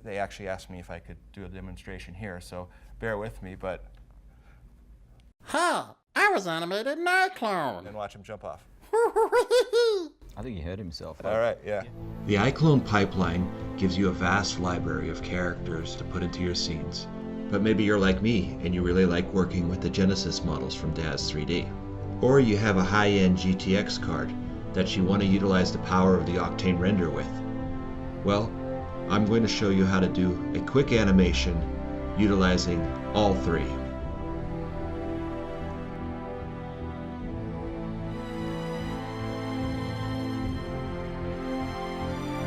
they actually asked me if I could do a demonstration here, so bear with me, but... Ha! I was animated in iClone! And watch him jump off. I think he hurt himself. All right, yeah. The iClone pipeline gives you a vast library of characters to put into your scenes. But maybe you're like me and you really like working with the Genesis models from DAZ 3D. Or you have a high-end GTX card that you want to utilize the power of the Octane render with. Well, I'm going to show you how to do a quick animation utilizing all three.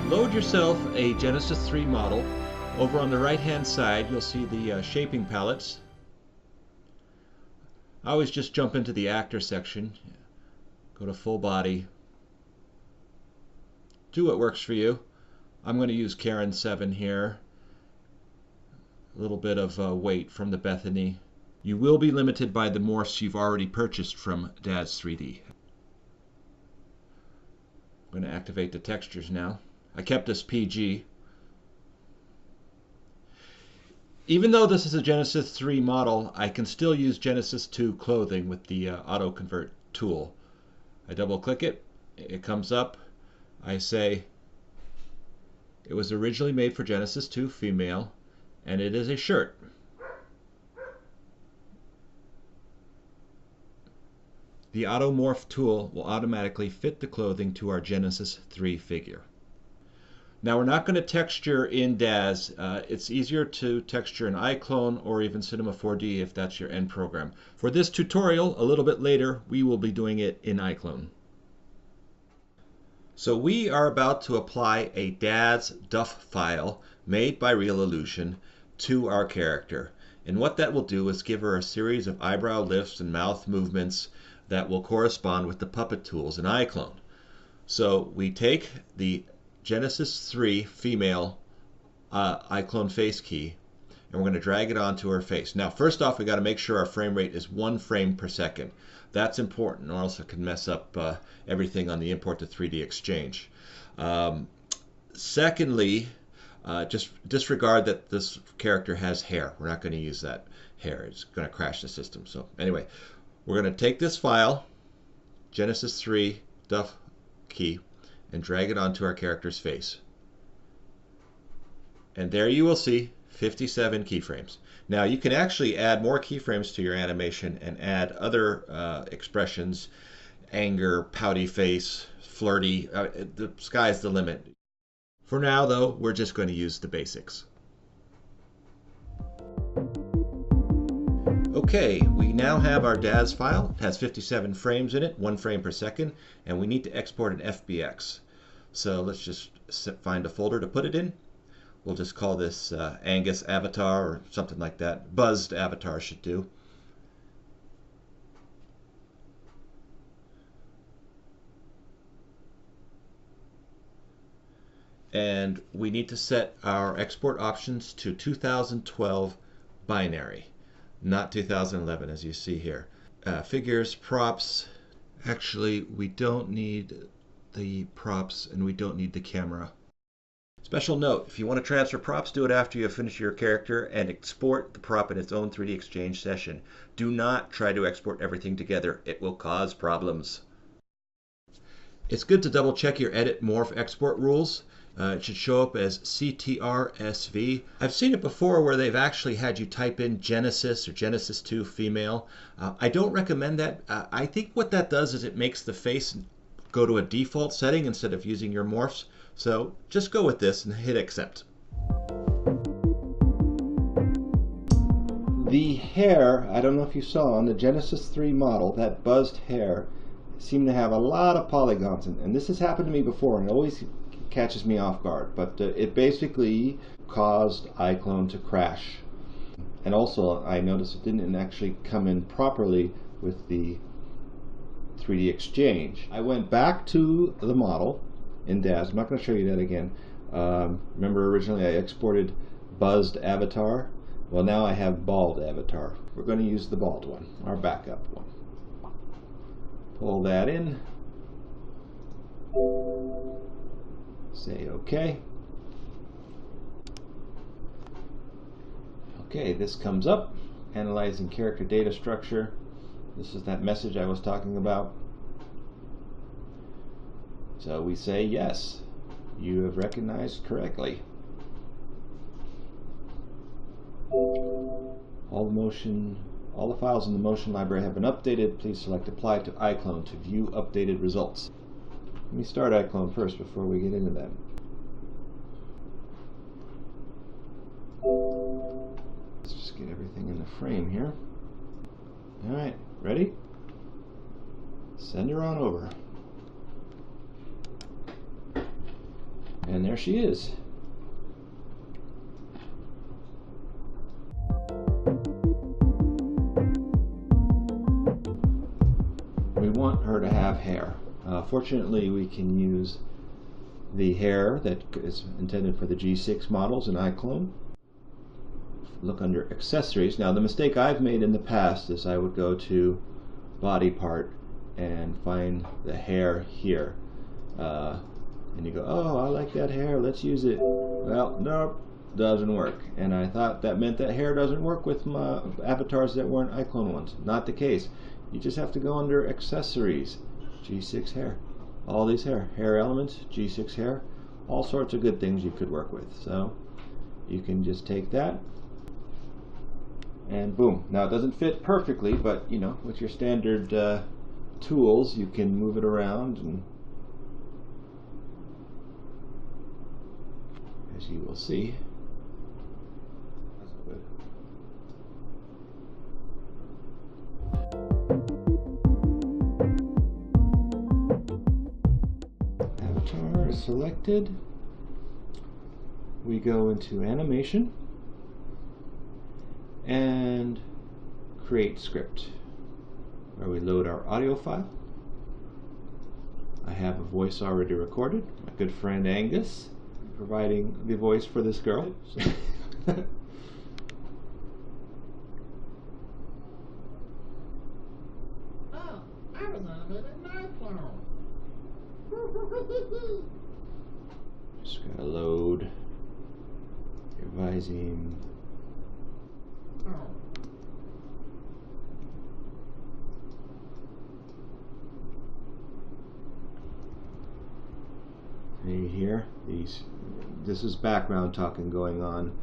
Load yourself a Genesis 3 model. Over on the right hand side you'll see the shaping palettes. I always just jump into the actor section, go to full body, do what works for you. I'm going to use Karen 7 here, a little bit of weight from the Bethany. You will be limited by the morphs you've already purchased from DAZ 3D. I'm going to activate the textures now. I kept this PG. Even though this is a Genesis 3 model, I can still use Genesis 2 clothing with the auto convert tool. I double click it, it comes up, I say it was originally made for Genesis 2 female and it is a shirt. The auto morph tool will automatically fit the clothing to our Genesis 3 figure. Now we're not going to texture in DAZ. It's easier to texture in iClone or even Cinema 4D if that's your end program. For this tutorial, a little bit later, we will be doing it in iClone. So we are about to apply a DAZ DUF file made by Real Illusion to our character. And what that will do is give her a series of eyebrow lifts and mouth movements that will correspond with the puppet tools in iClone. So we take the Genesis 3 female iClone face key and we're going to drag it onto her face. Now first off we got to make sure our frame rate is 1 frame per second. That's important or else it can mess up everything on the import to 3D exchange. Secondly, just disregard that this character has hair. We're not going to use that hair. It's going to crash the system. So anyway, we're going to take this file, Genesis 3 DUF key, and drag it onto our character's face. And there you will see 57 keyframes. Now you can actually add more keyframes to your animation and add other expressions, anger, pouty face, flirty. The sky's the limit. For now though, we're just going to use the basics. Okay, we now have our DAZ file. It has 57 frames in it, 1 frame per second, and we need to export an FBX. So let's just find a folder to put it in. We'll just call this Angus Avatar or something like that. Buzzed Avatar should do. And we need to set our export options to 2012 binary. Not 2011 as you see here. Figures, props, actually we don't need the props and we don't need the camera. Special note, if you want to transfer props, do it after you have finished your character and export the prop in its own 3D exchange session. Do not try to export everything together. It will cause problems. It's good to double check your edit morph export rules. It should show up as CTRSV. I've seen it before where they've actually had you type in Genesis or Genesis 2 female. I don't recommend that. I think what that does is it makes the face go to a default setting instead of using your morphs. So just go with this and hit accept. The hair, I don't know if you saw on the Genesis 3 model, that buzzed hair seemed to have a lot of polygons, and this has happened to me before and it always catches me off guard, but it basically caused iClone to crash. And also I noticed it didn't actually come in properly with the 3D exchange. I went back to the model in DAZ. I'm not going to show you that again. Remember originally I exported buzzed avatar? Well, now I have bald avatar. We're going to use the bald one, our backup one. Pull that in. Say OK. Okay, this comes up, analyzing character data structure. This is that message I was talking about. So we say, yes, you have recognized correctly. All the files in the motion library have been updated. Please select Apply to iClone to view updated results. Let me start iClone first before we get into that. Let's just get everything in the frame here. Alright, ready? Send her on over. And there she is. We want her to have hair. Fortunately, we can use the hair that is intended for the G6 models in iClone. Look under accessories. Now, the mistake I've made in the past is I would go to body part and find the hair here. And you go, oh, I like that hair, let's use it. Well, nope, doesn't work. And I thought that meant that hair doesn't work with my avatars that weren't iClone ones. Not the case. You just have to go under accessories, G6 hair. All these hair elements, G6 hair, all sorts of good things you could work with. So you can just take that and boom. Now it doesn't fit perfectly, but you know, with your standard tools, you can move it around, and as you will see, that's good. Avatar is selected. We go into animation and create script, where we load our audio file. I have a voice already recorded. My good friend Angus providing the voice for this girl. Oh, I was animated in iClone. Just gotta load your Visine. Oh. And you hear this is background talking going on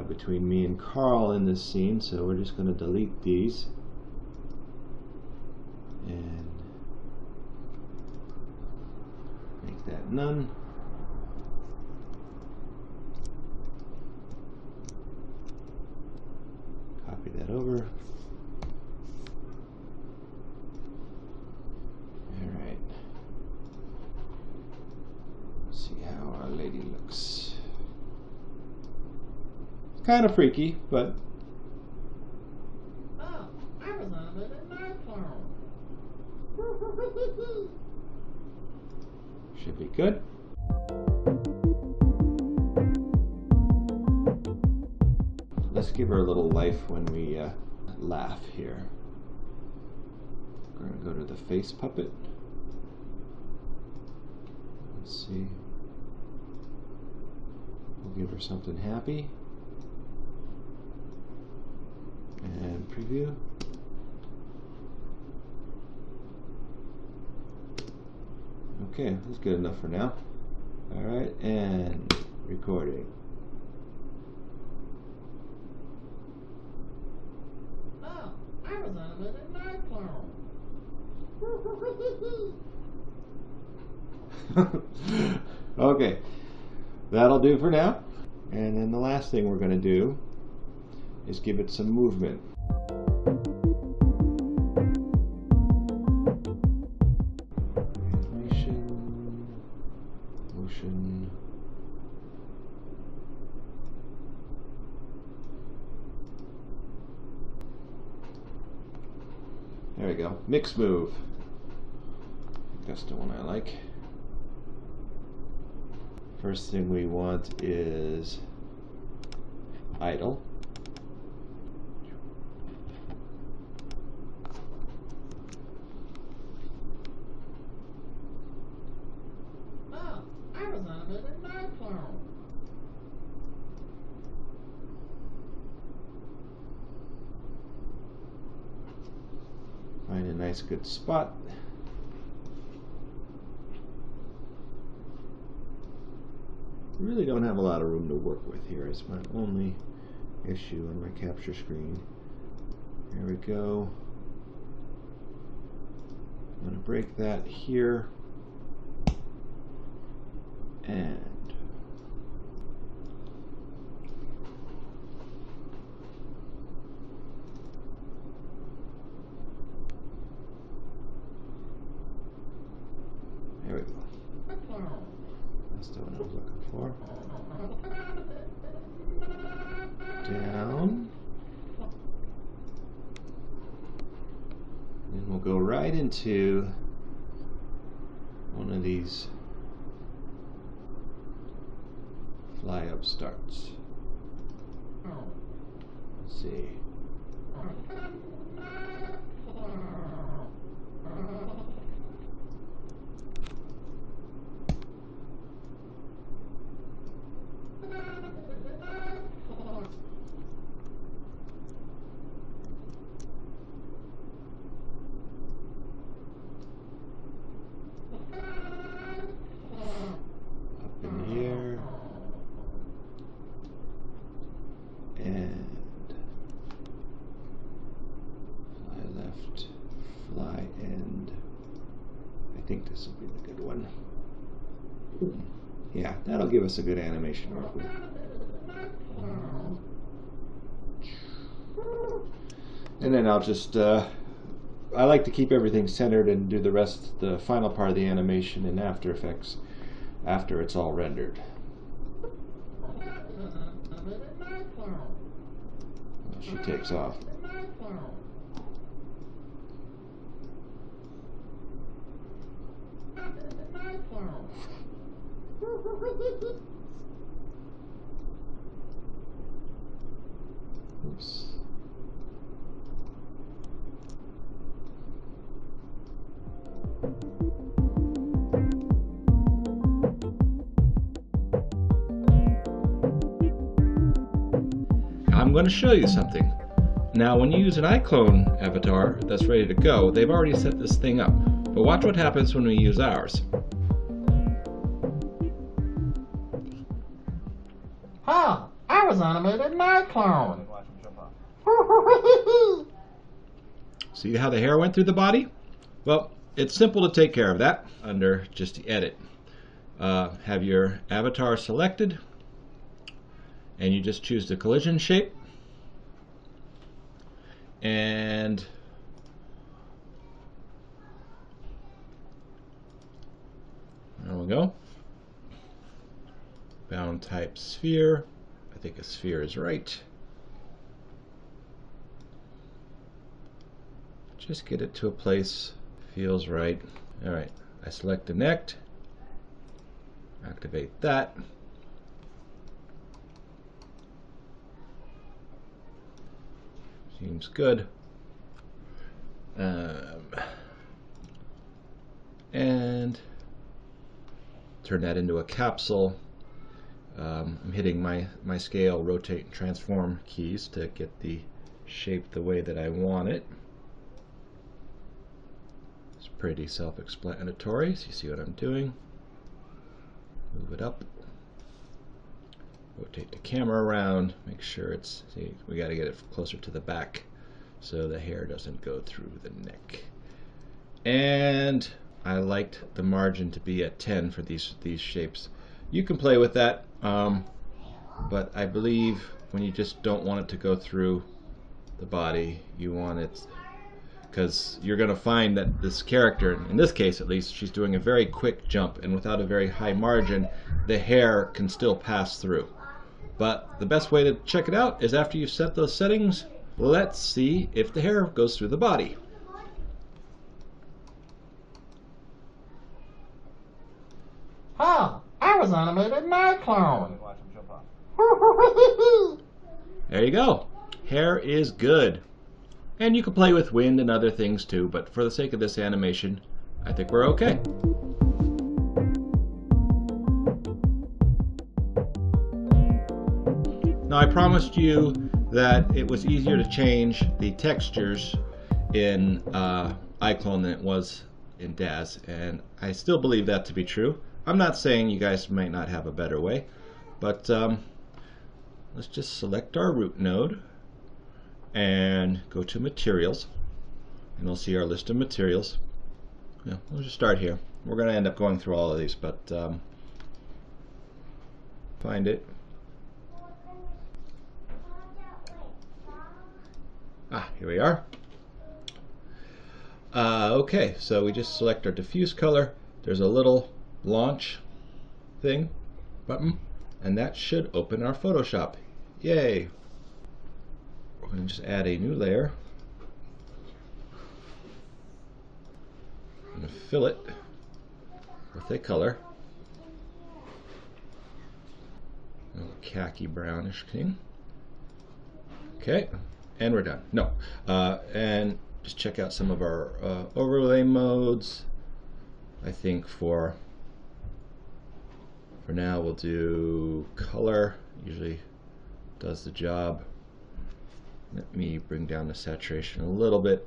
between me and Carl in this scene, so we're just going to delete these and make that none. Copy that over. Alright. Let's see how our lady looks. It's kind of freaky, but Oh, I was animated in iClone. should be good. Let's give her a little life when we laugh here. We're going to go to the face puppet. Let's see. We'll give her something happy. And preview. Okay, that's good enough for now. Alright, and recording. Oh, I was animated in iClone. Okay, that'll do for now. And then the last thing we're going to do is give it some movement. Animation, motion. There we go. Mix move. That's the one I like. First thing we want is idle. Oh, I was animated in iClone. a nice good spot. Really don't have a lot of room to work with here. It's my only issue on my capture screen. There we go. I'm going to break that here. And there we go. That's the one I was looking for. Down. And we'll go right into one of these fly up starts. Let's see. Up in here. And fly left, fly end. I think this will be the good one. Yeah, that'll give us a good animation to work with. And then I'll just, I like to keep everything centered and do the rest, the final part of the animation in After Effects after it's all rendered. She takes off. Oops. I'm going to show you something. Now, when you use an iClone avatar that's ready to go, they've already set this thing up. But watch what happens when we use ours. Huh, I was animated in iClone. See how the hair went through the body? Well, it's simple to take care of that under just the edit. Have your avatar selected, and you just choose the collision shape. And there we go. Bound type sphere. I think a sphere is right. Just get it to a place feels right. All right, I select the neck, activate that. Seems good. And turn that into a capsule. I'm hitting my scale, rotate, and transform keys to get the shape the way that I want it. It's pretty self-explanatory, so you see what I'm doing. Move it up. Rotate the camera around, make sure it's, see, we got to get it closer to the back so the hair doesn't go through the neck. And I liked the margin to be at 10 for these shapes. You can play with that, but I believe when you just don't want it to go through the body, you want it, because you're going to find that this character, in this case at least, she's doing a very quick jump, and without a very high margin, the hair can still pass through. But the best way to check it out is after you've set those settings, let's see if the hair goes through the body. Huh, I was animated in iClone. There you go. Hair is good. And you can play with wind and other things too, but for the sake of this animation, I think we're okay. Now, I promised you that it was easier to change the textures in iClone than it was in DAZ, and I still believe that to be true. I'm not saying you guys might not have a better way, but let's just select our root node and go to materials, and we'll see our list of materials. Yeah, we'll just start here. We're going to end up going through all of these, but find it. Here we are. Okay, so we just select our diffuse color. There's a little launch thing button, and that should open our Photoshop. Yay! We're going to just add a new layer. I'm going to fill it with a color. A little khaki brownish thing. Okay, and we're done. No, and just check out some of our overlay modes. I think for now we'll do color. Usually does the job. Let me bring down the saturation a little bit.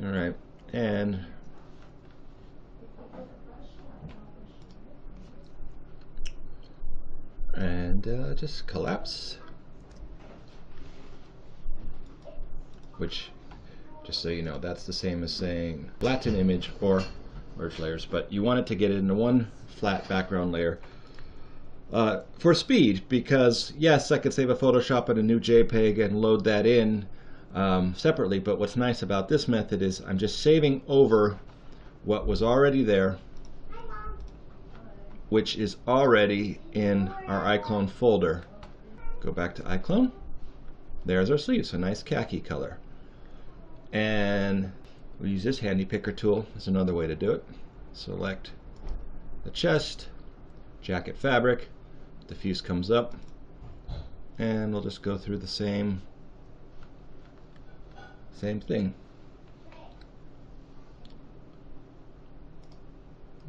All right, and just collapse, which, just so you know, that's the same as saying flatten image or merge layers, but you want it to get into one flat background layer for speed, because yes, I could save a Photoshop and a new JPEG and load that in separately, but what's nice about this method is I'm just saving over what was already there, which is already in our iClone folder. Go back to iClone. There's our sleeves, a nice khaki color. And we use this handy picker tool. That's another way to do it. Select the chest, jacket fabric, diffuse comes up, and we'll just go through the same thing.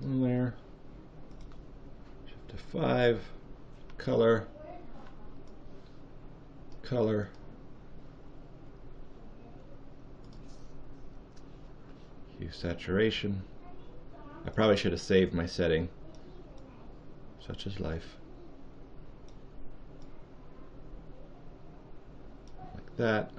One layer, shift to 5, color, hue saturation. I probably should have saved my setting, such as life. Like that.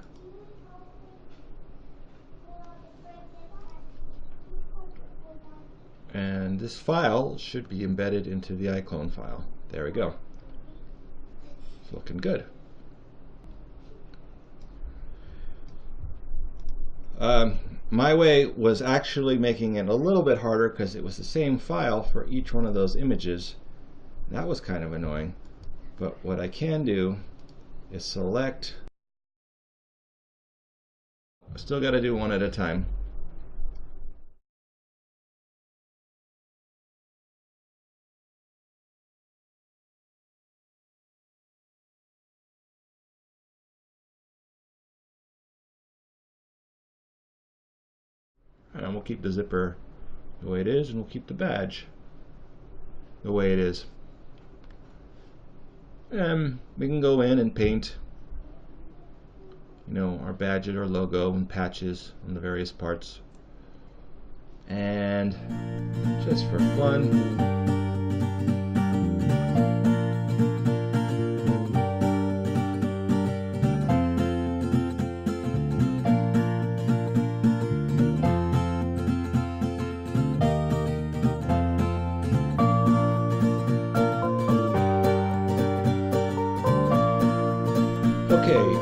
And this file should be embedded into the iClone file. There we go. It's looking good. My way was actually making it a little bit harder because it was the same file for each one of those images. That was kind of annoying. But what I can do is select. I still got to do one at a time. And we'll keep the zipper the way it is, and we'll keep the badge the way it is. And we can go in and paint, you know, our badge or logo and patches on the various parts. And just for fun,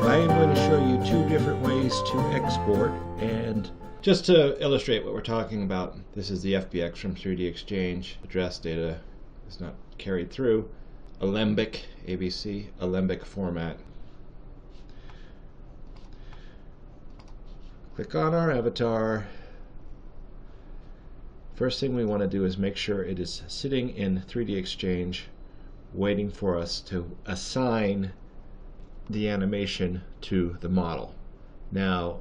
I'm going to show you two different ways to export, and just to illustrate what we're talking about, this is the FBX from 3D Exchange. Address data is not carried through. ALEMBIC, ABC, ALEMBIC format. Click on our avatar. First thing we want to do is make sure it is sitting in 3D Exchange, waiting for us to assign the animation to the model. Now,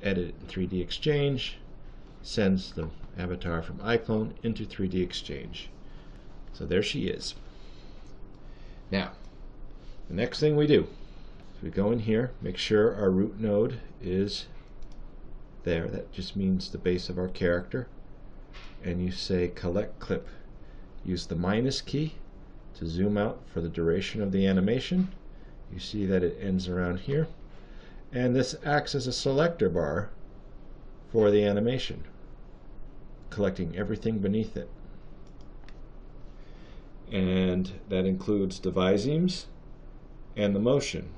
edit in 3D Exchange, sends the avatar from iClone into 3D Exchange. So there she is. Now, the next thing we do is we go in here, make sure our root node is there. That just means the base of our character. And you say collect clip. Use the minus key to zoom out for the duration of the animation. You see that it ends around here. And this acts as a selector bar for the animation, collecting everything beneath it. And that includes the visemes and the motion.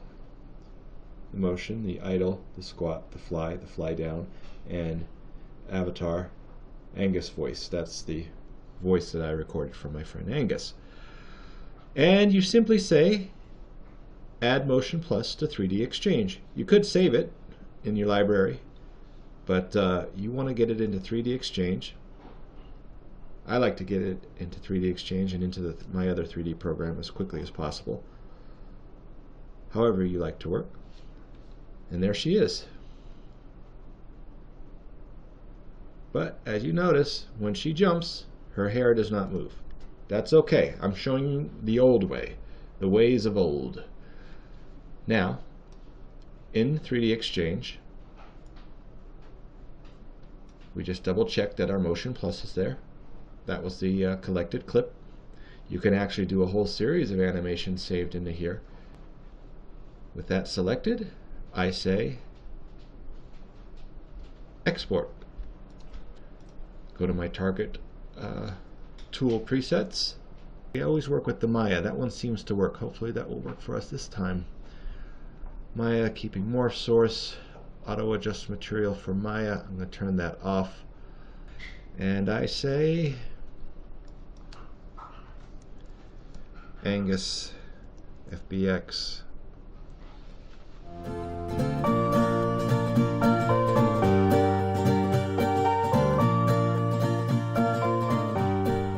The motion, the idle, the squat, the fly down, and avatar, Angus voice. That's the voice that I recorded from my friend Angus. And you simply say add motion plus to 3D Exchange. You could save it in your library, but you want to get it into 3D Exchange. I like to get it into 3D Exchange and into my other 3D program as quickly as possible. However you like to work. And there she is. But as you notice, when she jumps, her hair does not move. That's okay. I'm showing you the old way, the ways of old. Now, in 3D Exchange, we just double check that our motion plus is there. That was the collected clip. You can actually do a whole series of animations saved into here. With that selected, I say export. Go to my target tool presets. I always work with the Maya. That one seems to work. Hopefully that will work for us this time. Maya, keeping morph source, auto adjust material for Maya. I'm going to turn that off. And I say Angus FBX.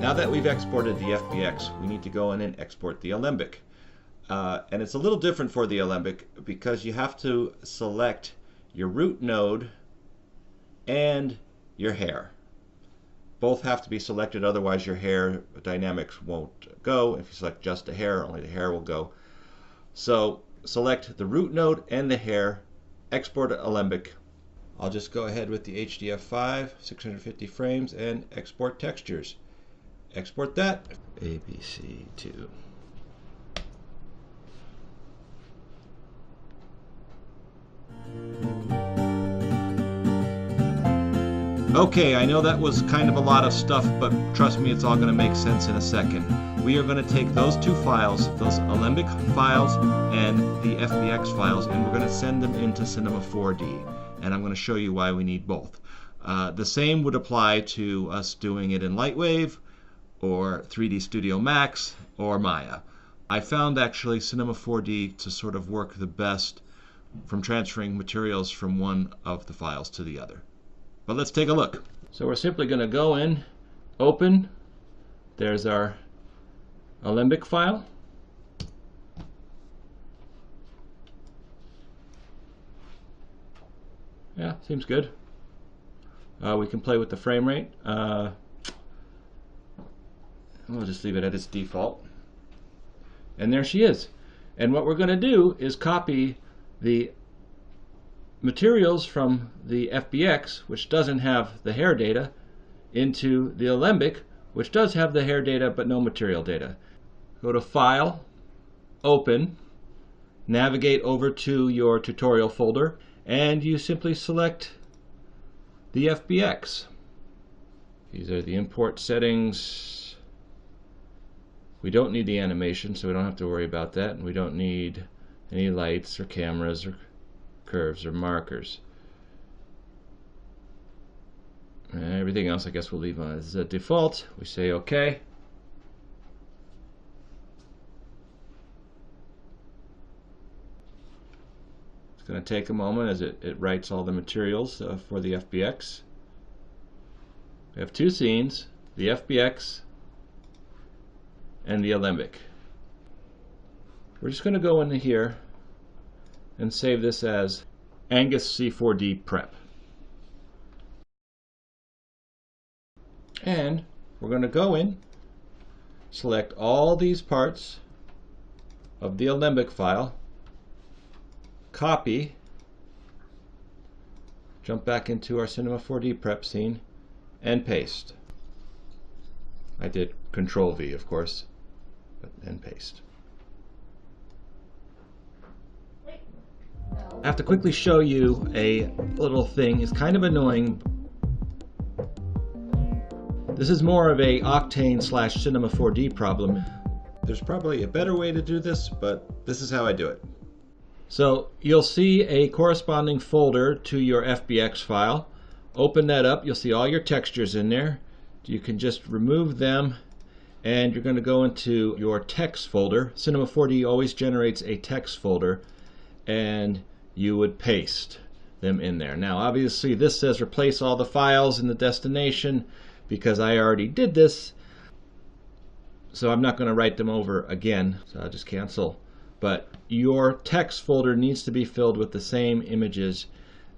Now that we've exported the FBX, we need to go in and export the Alembic. And it's a little different for the Alembic because you have to select your root node and your hair. Both have to be selected, otherwise your hair dynamics won't go. If you select just the hair, only the hair will go. So select the root node and the hair, export Alembic. I'll just go ahead with the HDF5, 650 frames, and export textures. Export that. ABC2. Okay, I know that was kind of a lot of stuff, but trust me, it's all going to make sense in a second. We are going to take those two files, those Alembic files and the FBX files, and we're going to send them into Cinema 4D. And I'm going to show you why we need both. The same would apply to us doing it in Lightwave, or 3D Studio Max, or Maya. I found actually Cinema 4D to sort of work the best from transferring materials from one of the files to the other. But let's take a look. So we're simply going to go in, open, there's our Alembic file. Yeah, seems good. We can play with the frame rate. We'll just leave it at its default. And there she is. And what we're going to do is copy the materials from the FBX, which doesn't have the hair data, into the Alembic, which does have the hair data but no material data. Go to File, Open, navigate over to your tutorial folder, and you simply select the FBX. These are the import settings. We don't need the animation, so we don't have to worry about that, and we don't need any lights or cameras or curves or markers. Everything else I guess we'll leave on as a default. We say OK. It's going to take a moment as it writes all the materials for the FBX. We have two scenes, the FBX and the Alembic. We're just going to go into here and save this as Angus C4D Prep. And we're going to go in, select all these parts of the Alembic file, copy, jump back into our Cinema 4D prep scene, and paste. I did Control V, of course, and paste. I have to quickly show you a little thing. It's kind of annoying. This is more of a Octane/Cinema 4D problem. There's probably a better way to do this, but this is how I do it. So you'll see a corresponding folder to your FBX file. Open that up, you'll see all your textures in there. You can just remove them, and you're going to go into your text folder. Cinema 4D always generates a text folder, and you would paste them in there. Now obviously this says replace all the files in the destination because I already did this, so I'm not going to write them over again, so I'll just cancel. But your text folder needs to be filled with the same images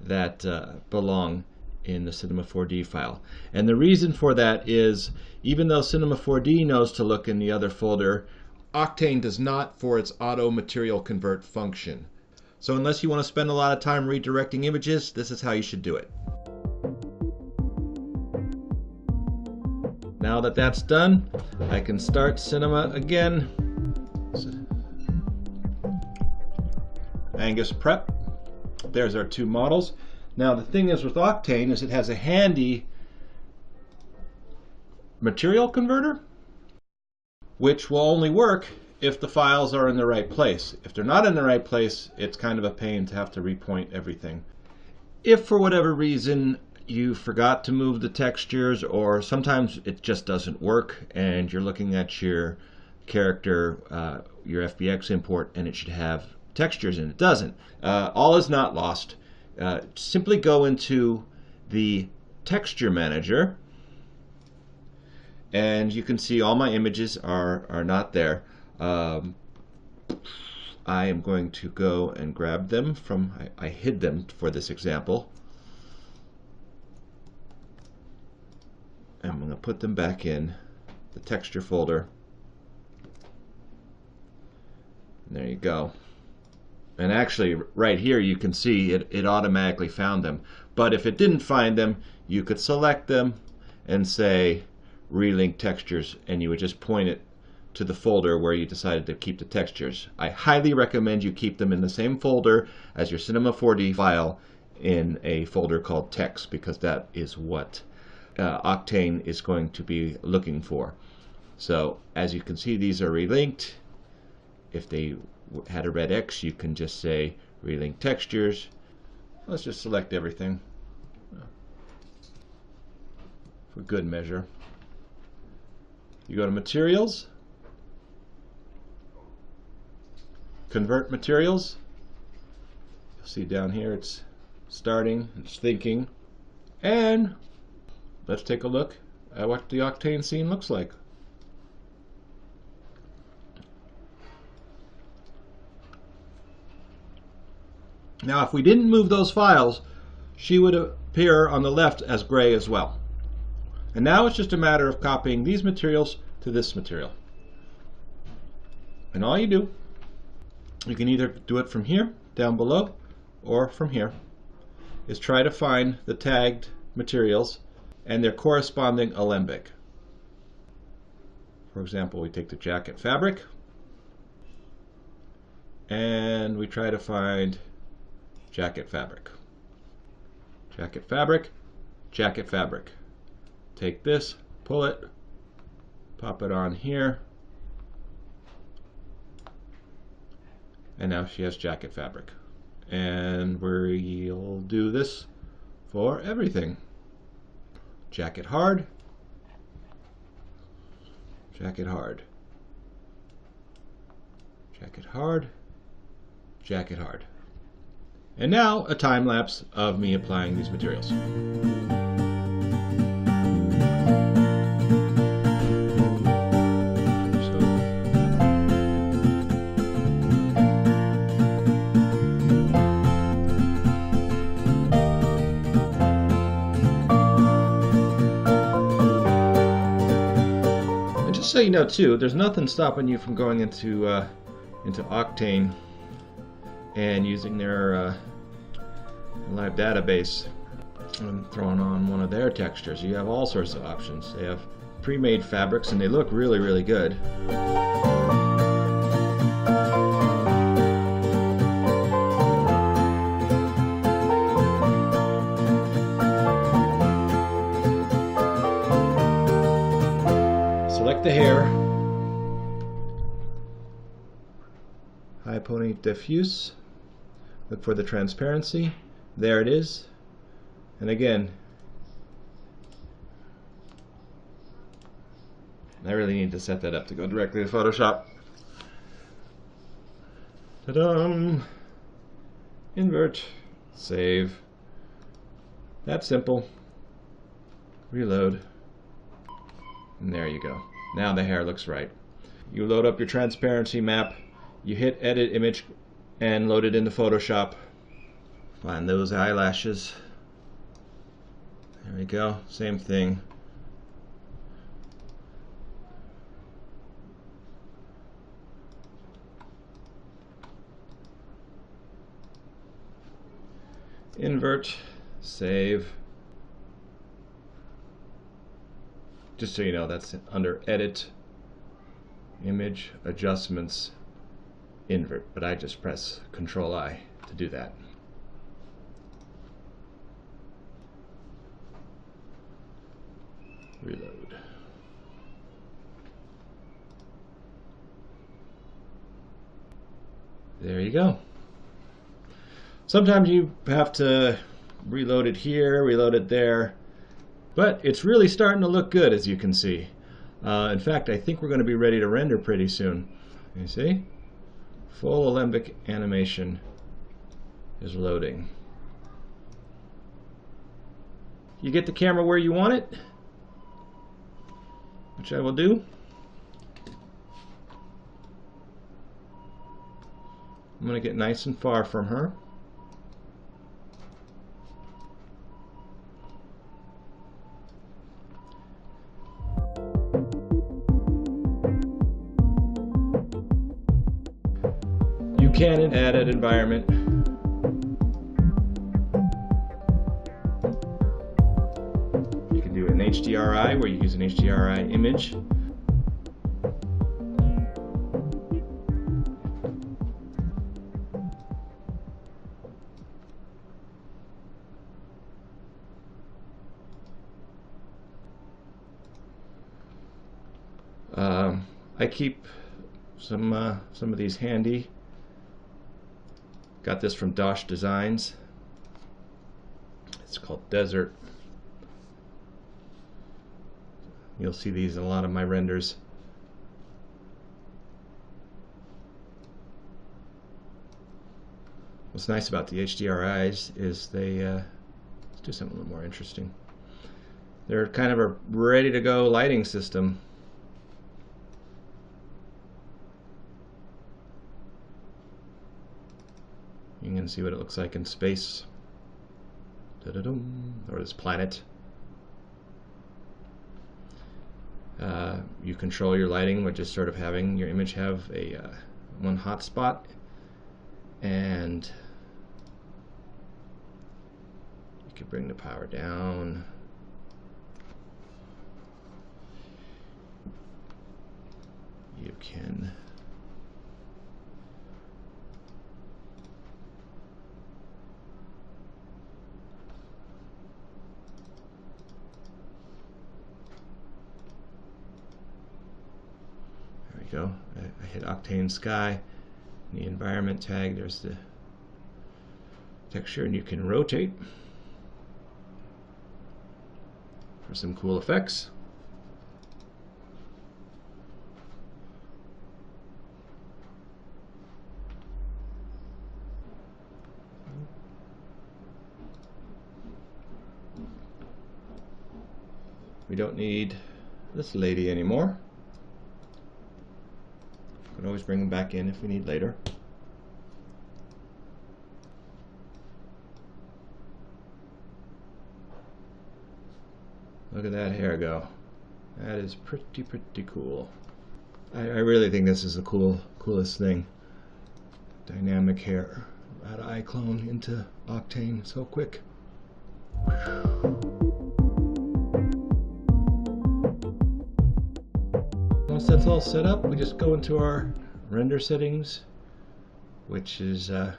that belong in the Cinema 4D file. And the reason for that is, even though Cinema 4D knows to look in the other folder, Octane does not for its auto material convert function. So unless you want to spend a lot of time redirecting images, this is how you should do it. Now that that's done, I can start Cinema again. Angus Prep. There's our two models. Now the thing is with Octane is it has a handy material converter, which will only work if the files are in the right place. If they're not in the right place, it's kind of a pain to have to repoint everything. If for whatever reason you forgot to move the textures, or sometimes it just doesn't work and you're looking at your character, your FBX import, and it should have textures and it doesn't, all is not lost. Simply go into the texture manager and you can see all my images are not there. I am going to go and grab them from, I hid them for this example, and I'm going to put them back in the texture folder, and there you go. And actually right here you can see it automatically found them. But if it didn't find them, you could select them and say relink textures, and you would just point it to the folder where you decided to keep the textures. I highly recommend you keep them in the same folder as your Cinema 4D file, in a folder called text, because that is what Octane is going to be looking for. So as you can see, these are relinked. If they had a red X, you can just say relink textures. Let's just select everything for good measure. You go to materials, convert materials. You'll see down here it's starting, it's thinking, and let's take a look at what the Octane scene looks like. Now if we didn't move those files, she would appear on the left as gray as well. And now it's just a matter of copying these materials to this material. And all you do, you can either do it from here, down below, or from here, is try to find the tagged materials and their corresponding alembic. For example, we take the jacket fabric, and we try to find jacket fabric. Jacket fabric, jacket fabric. Take this, pull it, pop it on here, and now she has jacket fabric. And we'll do this for everything. Jacket hard, jacket hard, jacket hard, jacket hard. And now a time lapse of me applying these materials. so you know too, there's nothing stopping you from going into Octane and using their live database and throwing on one of their textures. You have all sorts of options. They have pre-made fabrics and they look really, really good. Select the hair, high pony diffuse, look for the transparency, there it is, and again, I really need to set that up to go directly to Photoshop. Ta-dum! Invert, save, that's simple, reload, and there you go. Now the hair looks right. You load up your transparency map, you hit edit image and load it into Photoshop. Find those eyelashes. There we go, same thing. Invert, save. Just so you know, that's under Edit, Image, Adjustments, Invert, but I just press Control-I to do that. Reload. There you go. Sometimes you have to reload it here, reload it there, but it's really starting to look good, as you can see. In fact, I think we're going to be ready to render pretty soon. You see? Full Alembic animation is loading. You get the camera where you want it, which I will do. I'm going to get nice and far from her. You can add an environment. You can do an HDRI where you use an HDRI image. I keep some of these handy. Got this from Dosh Designs. It's called Desert. You'll see these in a lot of my renders. What's nice about the HDRIs is they let's do something a little more interesting. They're kind of a ready to go lighting system. You can see what it looks like in space. Da-da-dum, or this planet. You control your lighting by just sort of having your image have a one hot spot, and you can bring the power down. You can go. I hit Octane Sky, the environment tag, there's the texture, and you can rotate for some cool effects. We don't need this lady anymore. We can always bring them back in if we need later. Look at that hair go. That is pretty cool. I really think this is the coolest thing. Dynamic hair out of iClone into Octane so quick. Once that's all set up, we just go into our render settings, which is edit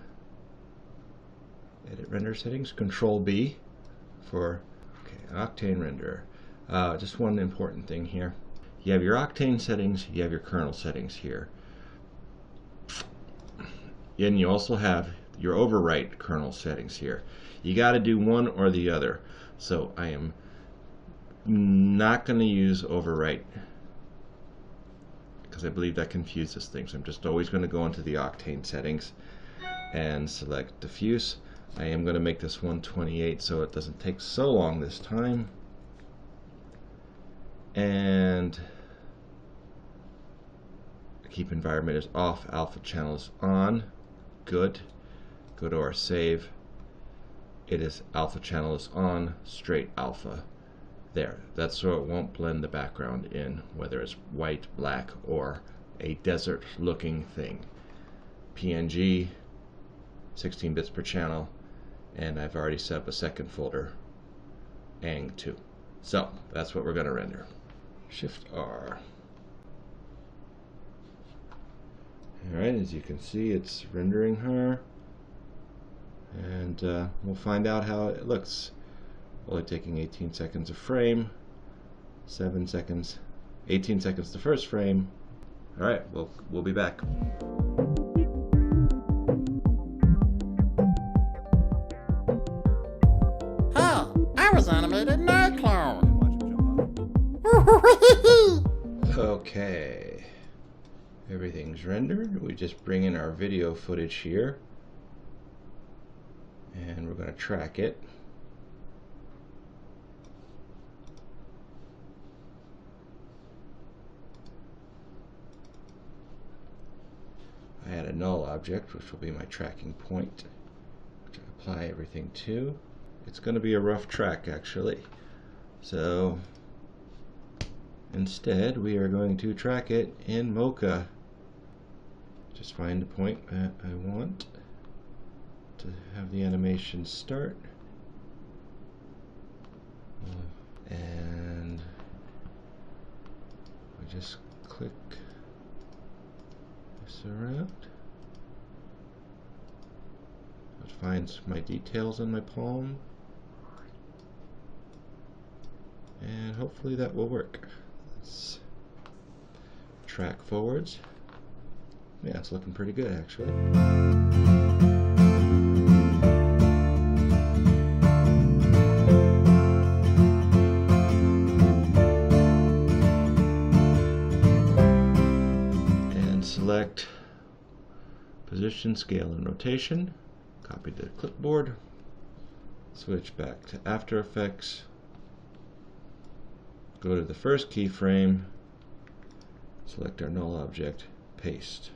render settings, Control B for Octane render. Just one important thing here. You have your Octane settings, you have your kernel settings here. And you also have your overwrite kernel settings here. You got to do one or the other. So I am not going to use overwrite because I believe that confuses things. I'm just always going to go into the Octane settings and select diffuse. I am going to make this 128 so it doesn't take so long this time. And keep environment is off, alpha channel is on. Good. Go to our save. It is alpha channel is on, straight alpha. There. That's so it won't blend the background in, whether it's white, black, or a desert looking thing. PNG, 16 bits per channel, and I've already set up a second folder, ANG2. So that's what we're going to render. Shift R. Alright, as you can see, it's rendering her, and we'll find out how it looks. Only taking 18 seconds a frame, 7 seconds, 18 seconds the first frame. Alright, we'll be back. Hey, I was animated in iClone. Okay, everything's rendered. We just bring in our video footage here, and we're going to track it. I add a null object, which will be my tracking point, which I apply everything to. It's going to be a rough track, actually. So instead, we are going to track it in Mocha. Just find the point that I want to have the animation start. And we just click this around. It finds my details on my palm. And hopefully that will work. Let's track forwards. Yeah, it's looking pretty good actually. And select position, scale, and rotation. Copy to the clipboard. Switch back to After Effects. Go to the first keyframe, select our null object, paste.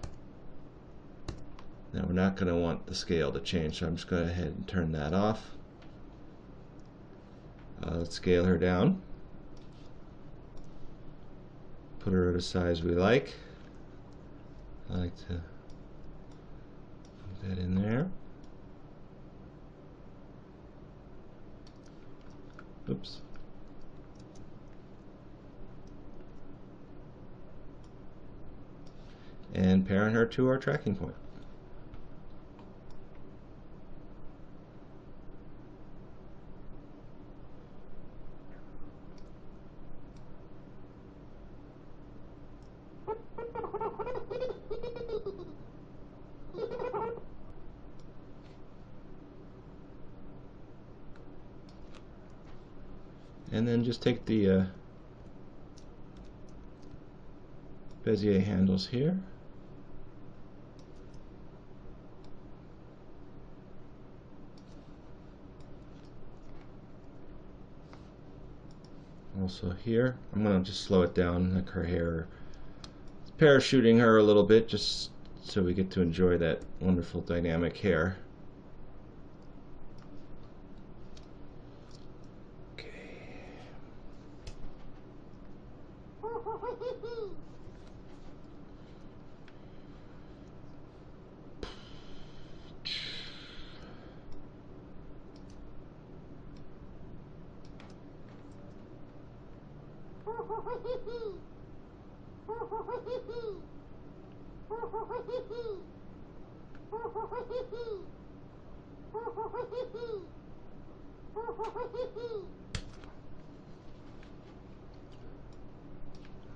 Now we're not going to want the scale to change, so I'm just going to go ahead and turn that off. Let's scale her down. Put her at a size we like. I like to put that in there. Oops. And parent her to our tracking point. And then just take the Bezier handles here. Also here, I'm going to just slow it down, like her hair, parachuting her a little bit, just so we get to enjoy that wonderful dynamic hair. Okay.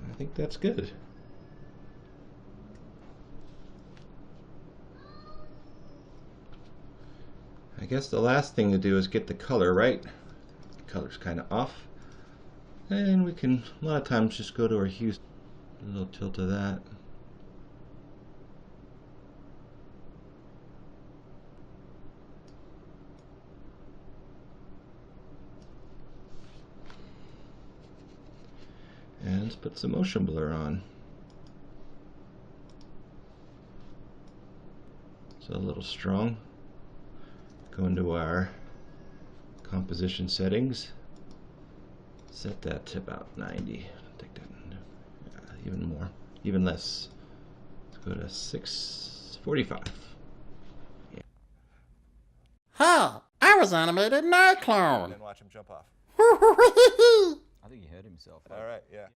I think that's good. I guess the last thing to do is get the color right. The color's kind of off. And we can, a lot of times, just go to our hues. A little tilt of that. And let's put some motion blur on. It's a little strong. Go into our composition settings. Set that to about 90. Take that, even more, even less. Let's go to 645. Yeah. Ha! I was animated in iClone. And watch him jump off. I think he hurt himself. All right, yeah.